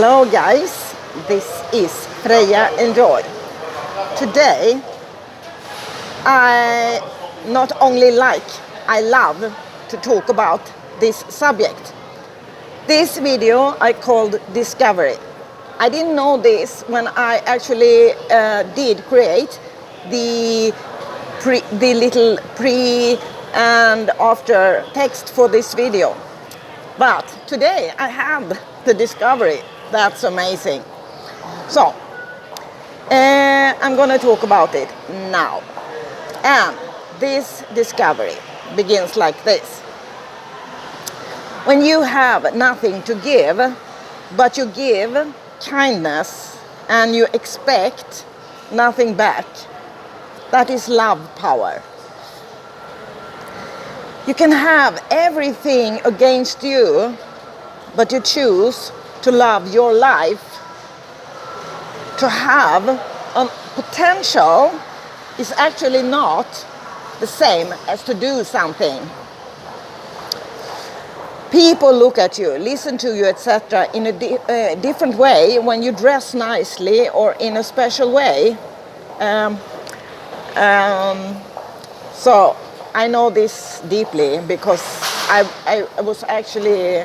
Hello guys, this is Freja Enjoy. Today I not only I love to talk about this subject. This video I called Discovery. I didn't know this when I actually did create the little pre and after text for this video. But today I have the discovery. That's amazing. So I'm gonna talk about it now. And this discovery begins like this. When you have nothing to give, but you give kindness and you expect nothing back, that is love power. You can have everything against you, but you choose to love your life. To have a potential is actually not the same as to do something. People look at you, listen to you, etc. in a different way when you dress nicely or in a special way. So I know this deeply because I was actually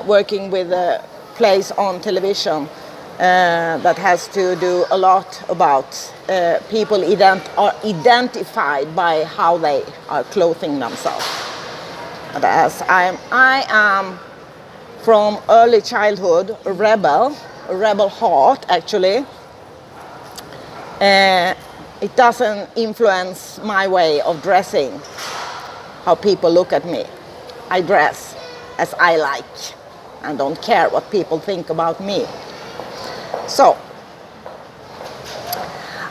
working with a place on television that has to do a lot about people are identified by how they are clothing themselves. And as I am from early childhood a rebel heart actually. It doesn't influence my way of dressing, how people look at me. I dress as I like and don't care what people think about me. So,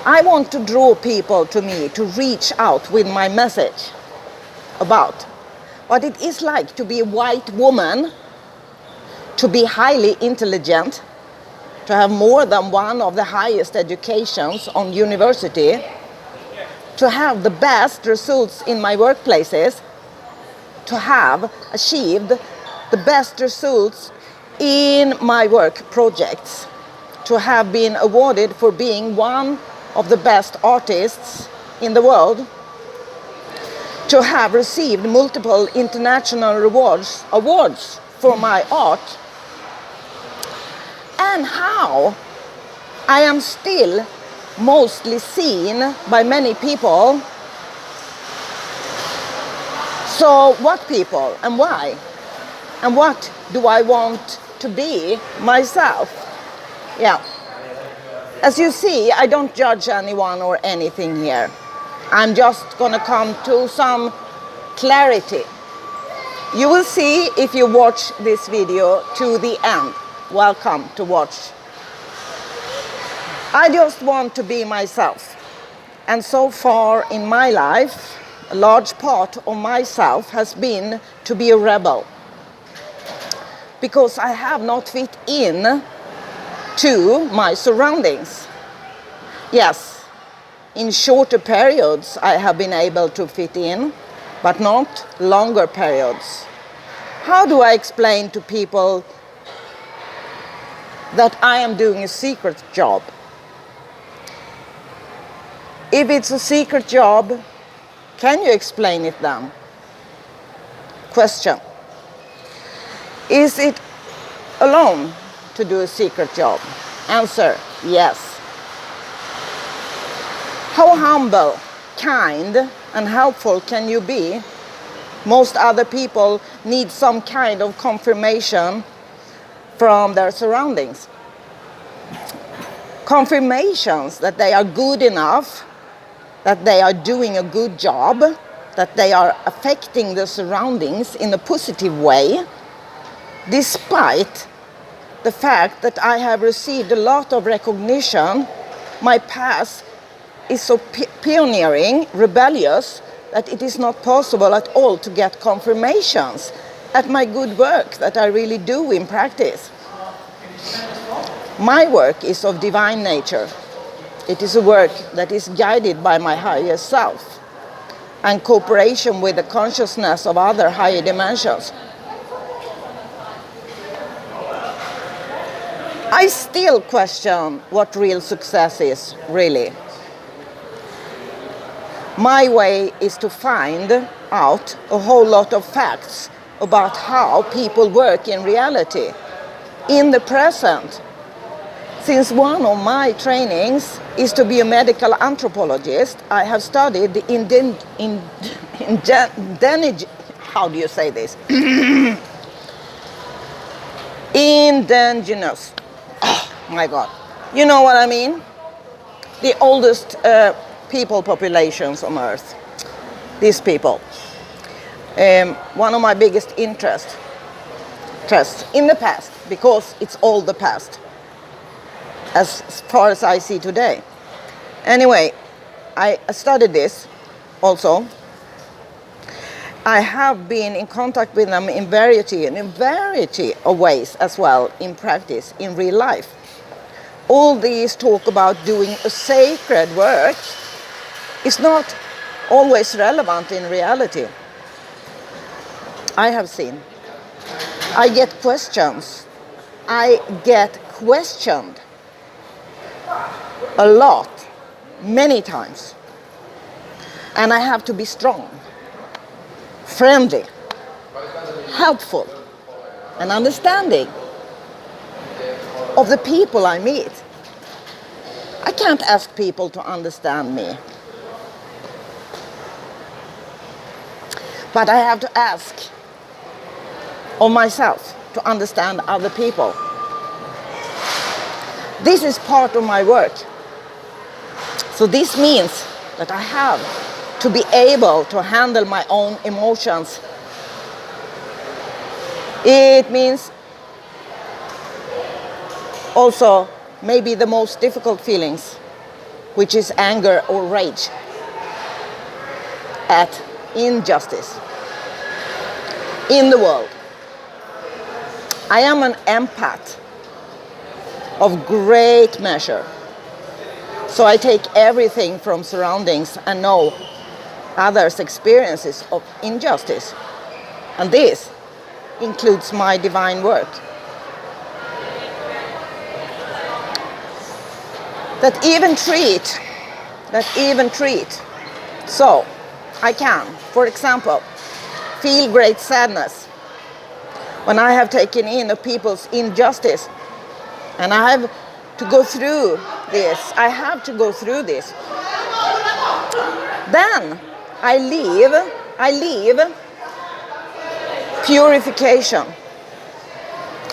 I want to draw people to me to reach out with my message about what it is like to be a white woman, to be highly intelligent, to have more than one of the highest educations on university, to have the best results in my workplaces, to have achieved the best results in my work projects, to have been awarded for being one of the best artists in the world, to have received multiple international awards for my art, and how I am still mostly seen by many people. So what people and why? And what do I want to be myself? Yeah. As you see, I don't judge anyone or anything here. I'm just gonna come to some clarity. You will see if you watch this video to the end. Welcome to watch. I just want to be myself. And so far in my life, a large part of myself has been to be a rebel. Because I have not fit in to my surroundings. Yes, in shorter periods I have been able to fit in, but not longer periods. How do I explain to people that I am doing a secret job? If it's a secret job, can you explain it then? Question. Is it alone to do a secret job? Answer, yes. How humble, kind, and helpful can you be? Most other people need some kind of confirmation from their surroundings. Confirmations that they are good enough, that they are doing a good job, that they are affecting the surroundings in a positive way, despite the fact that I have received a lot of recognition. My past is so pioneering, rebellious, that it is not possible at all to get confirmations at my good work that I really do in practice. My work is of divine nature. It is a work that is guided by my higher self and cooperation with the consciousness of other higher dimensions. I still question what real success is, really. My way is to find out a whole lot of facts about how people work in reality, in the present. Since one of my trainings is to be a medical anthropologist, I have studied the how do you say this? Indigenous. Oh my God. You know what I mean? The oldest people populations on Earth. These people. One of my biggest interests in the past, because it's all the past, as far as I see today. Anyway, I studied this also. I have been in contact with them in variety of ways as well, in practice, in real life. All these talk about doing a sacred work is not always relevant in reality. I have seen. I get questions. I get questioned a lot, many times. And I have to be strong, friendly, helpful, and understanding of the people I meet. I can't ask people to understand me. But I have to ask of myself to understand other people. This is part of my work. So this means that I have to be able to handle my own emotions. It means also maybe the most difficult feelings, which is anger or rage at injustice in the world. I am an empath of great measure. So I take everything from surroundings and know others' experiences of injustice. And this includes my divine work. That even treat. So I can, for example, feel great sadness when I have taken in a people's injustice. And I have to go through this. I have to go through this. Then I leave purification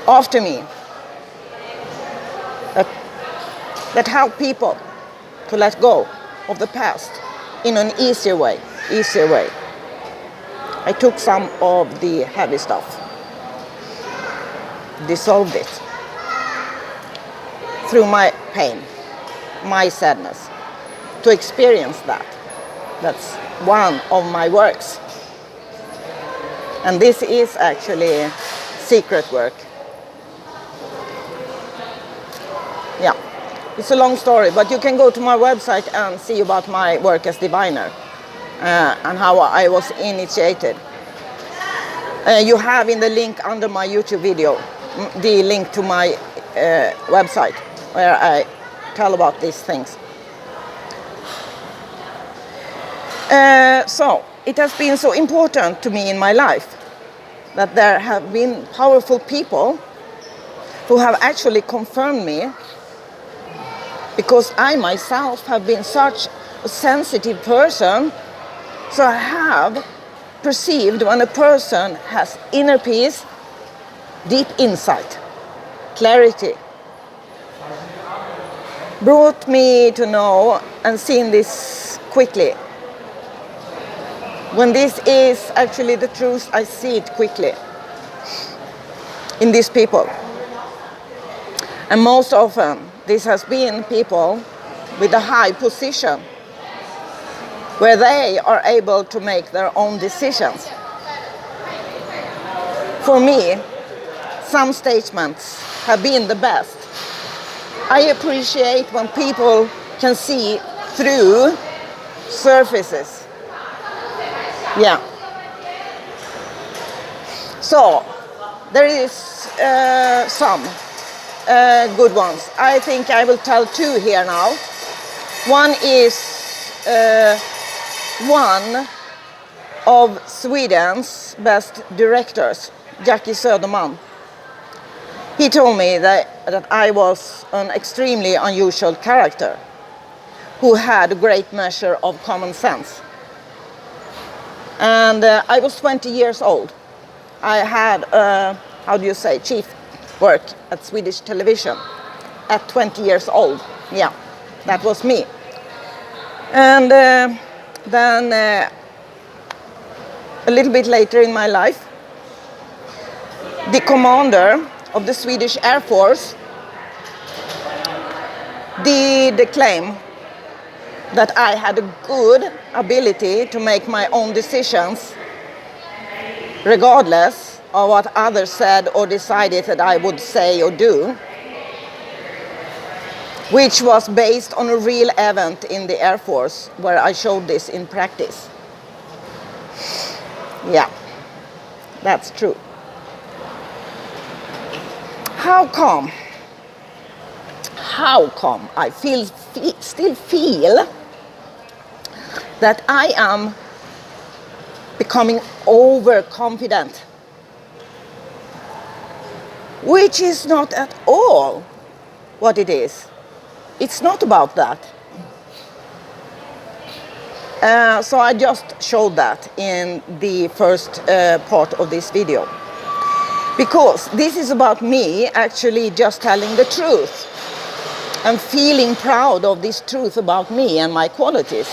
after me. That help people to let go of the past in an easier way. I took some of the heavy stuff, dissolved it through my pain, my sadness, to experience that. That's one of my works. And this is actually secret work. Yeah, it's a long story, but you can go to my website and see about my work as diviner and how I was initiated. You have in the link under my YouTube video the link to my website where I tell about these things. So it has been so important to me in my life that there have been powerful people who have actually confirmed me, because I myself have been such a sensitive person. So I have perceived when a person has inner peace, deep insight, clarity. Brought me to know and seeing this quickly. When this is actually the truth, I see it quickly in these people. And most often, this has been people with a high position, where they are able to make their own decisions. For me, some statements have been the best. I appreciate when people can see through surfaces. Yeah. So, there is some good ones. I think I will tell two here now. One is one of Sweden's best directors, Jackie Söderman. He told me that I was an extremely unusual character who had a great measure of common sense. And I was 20 years old. I had, chief work at Swedish television at 20 years old. Yeah, that was me. And then a little bit later in my life, the commander of the Swedish Air Force did claim that I had a good ability to make my own decisions regardless of what others said or decided that I would say or do, which was based on a real event in the Air Force where I showed this in practice. Yeah, that's true. How come I still feel that I am becoming overconfident, which is not at all what it is. It's not about that. So I just showed that in the first part of this video. Because this is about me actually just telling the truth and feeling proud of this truth about me and my qualities.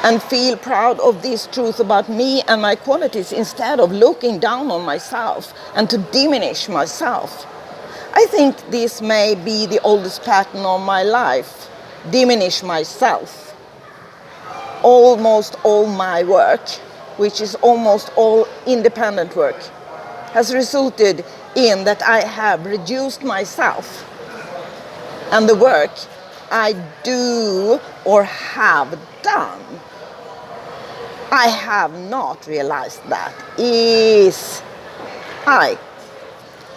And feel proud of this truth about me and my qualities instead of looking down on myself and to diminish myself. I think this may be the oldest pattern of my life, diminish myself. Almost all my work, which is almost all independent work, has resulted in that I have reduced myself. And the work I do or have done, I have not realized that is I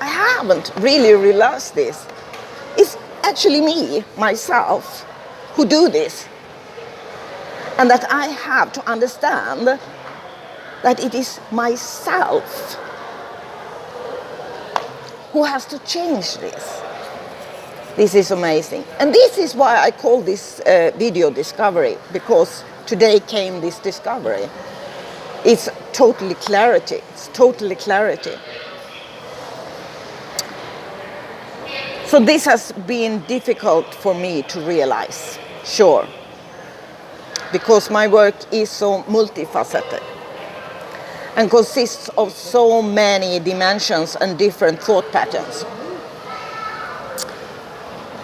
haven't really realized this. It's actually me, myself, who do this. And that I have to understand that it is myself who has to change this. This is amazing. And this is why I call this video Discovery, because today came this discovery. It's totally clarity. It's totally clarity. So this has been difficult for me to realize, sure, because my work is so multifaceted and consists of so many dimensions and different thought patterns.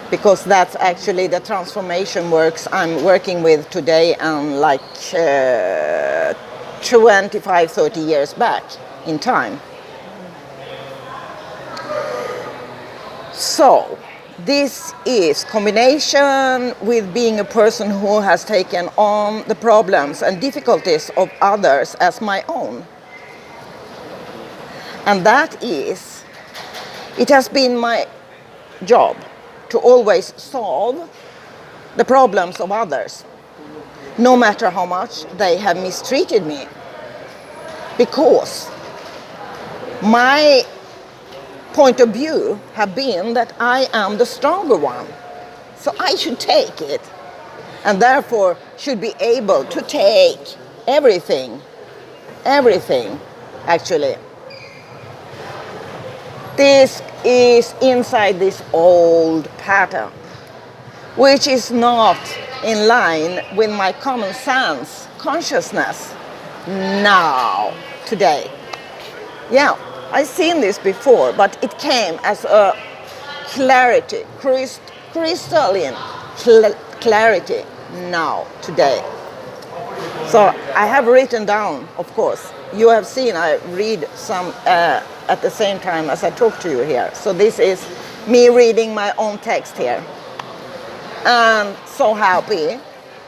Because that's actually the transformation works I'm working with today and like 25, 30 years back in time. So, this is combination with being a person who has taken on the problems and difficulties of others as my own. And that is, it has been my job to always solve the problems of others, no matter how much they have mistreated me. Because my point of view have been that I am the stronger one. So I should take it, and therefore should be able to take everything, actually. This is inside this old pattern, which is not in line with my common sense consciousness now, today. Yeah, I've seen this before, but it came as a clarity, crystalline clarity now, today. So I have written down, of course. You have seen I read some at the same time as I talk to you here. So this is me reading my own text here. And so happy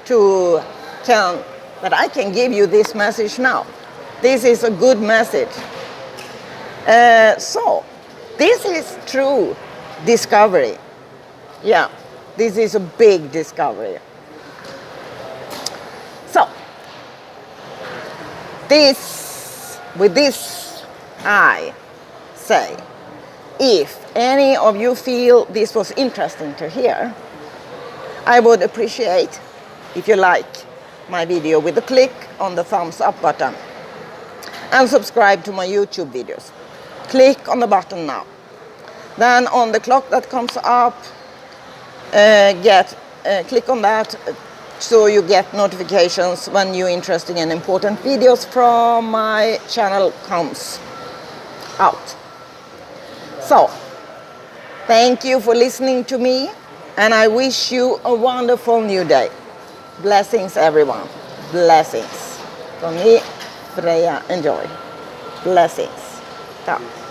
that I can give you this message now. This is a good message. So this is true discovery. Yeah, this is a big discovery. So, with this, I say, if any of you feel this was interesting to hear, I would appreciate if you like my video with a click on the thumbs up button and subscribe to my YouTube videos. Click on the button now. Then on the clock that comes up, click on that so you get notifications when new interesting and important videos from my channel comes out. So, thank you for listening to me, and I wish you a wonderful new day. Blessings, everyone. Blessings. From me, Freja Enjoy. Blessings. Ciao.